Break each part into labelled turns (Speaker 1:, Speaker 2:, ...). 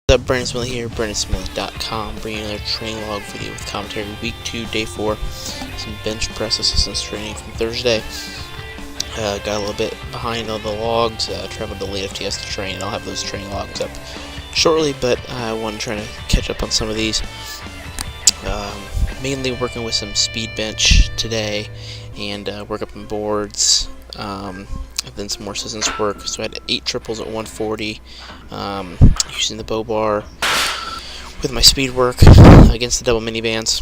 Speaker 1: What's up, Brandon Smitley here, BrandonSmitley.com, bringing another training log video with commentary. Week 2, Day 4, some bench press assistance training from Thursday. Got a little bit behind on the logs, traveled to Elitefts to train, and I'll have those training logs up shortly, but I want to try to catch up on some of these. Mainly working with some speed bench today, and work up on boards, and then some more assistance work. So I had 8 triples at 140, using the bow bar with my speed work against the double mini bands.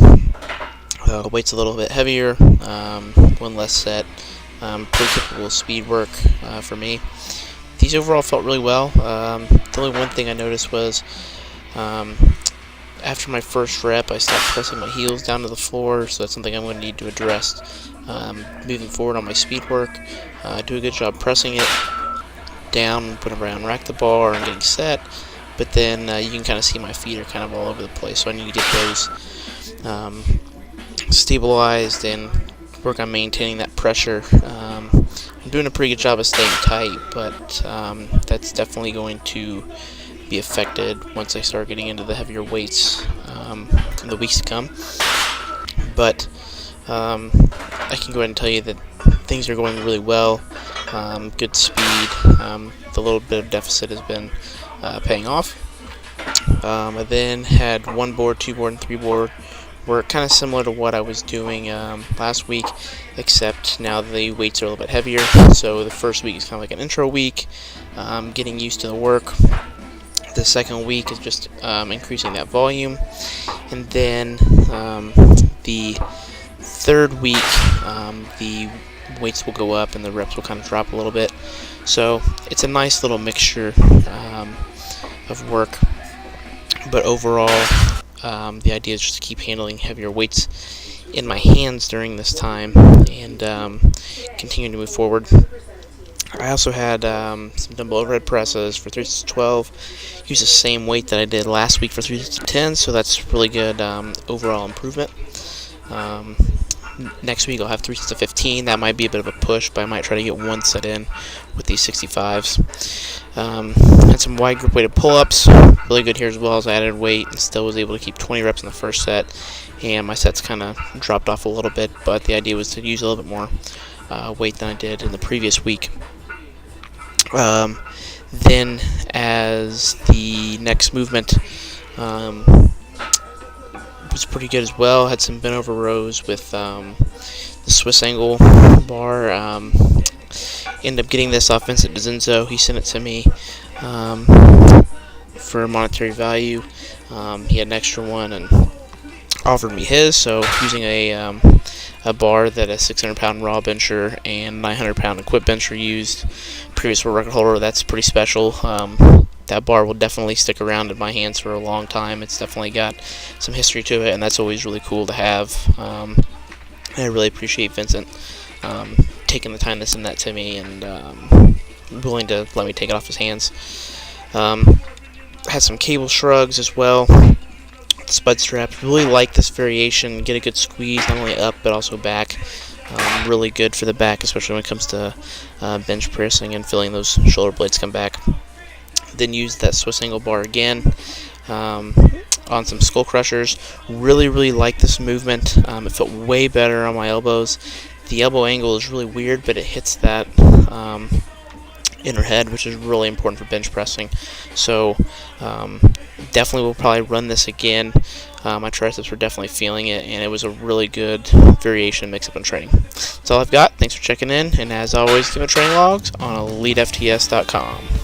Speaker 1: Weight's a little bit heavier, one less set, pretty typical speed work for me. These overall felt really well. The only one thing I noticed was after my first rep, I stopped pressing my heels down to the floor, so that's something I'm going to need to address moving forward on my speed work. Do a good job pressing it down whenever I unrack the bar and getting set, but then you can kind of see my feet are kind of all over the place, so I need to get those stabilized and work on maintaining that pressure. I'm doing a pretty good job of staying tight, but that's definitely going to be affected once I start getting into the heavier weights in the weeks to come. But I can go ahead and tell you that things are going really well. Good speed. The little bit of deficit has been paying off. I then had 1 board, 2 board, and 3 board work, kind of similar to what I was doing last week, except now the weights are a little bit heavier. So the first week is kind of like an intro week, getting used to the work. The second week is just increasing that volume, and then the third week the weights will go up and the reps will kind of drop a little bit. So it's a nice little mixture of work, but overall the idea is just to keep handling heavier weights in my hands during this time and continue to move forward. I also had some dumbbell overhead presses for 3 to 12. Use the same weight that I did last week for 3 to 10, so that's really good overall improvement. Next week I'll have 3 to 15. That might be a bit of a push, but I might try to get 1 set in with these 65s. Had some wide grip weighted pull-ups, really good here as well, as I added weight and still was able to keep 20 reps in the first set, and my sets kind of dropped off a little bit, but the idea was to use a little bit more weight than I did in the previous week. Then as the next movement was pretty good as well. Had some bent over rows with the Swiss angle bar. Ended up getting this off Vincent DeZenzo. He sent it to me for monetary value. He had an extra one and offered me his, so using a bar that a 600-pound raw bencher and 900-pound equip bencher used, previous world record holder, that's pretty special. That bar will definitely stick around in my hands for a long time. It's definitely got some history to it, and that's always really cool to have. I really appreciate Vincent taking the time to send that to me and willing to let me take it off his hands. Had some cable shrugs as well. Spud straps. Really like this variation. Get a good squeeze, not only up but also back. Really good for the back, especially when it comes to bench pressing and feeling those shoulder blades come back. Then used that Swiss angle bar again on some skull crushers. Really like this movement. It felt way better on my elbows. The elbow angle is really weird, but it hits that inner head, which is really important for bench pressing. So definitely will probably run this again. My triceps were definitely feeling it, and it was a really good variation mix-up in training. That's all I've got. Thanks for checking in, and as always, give me training logs on elitefts.com.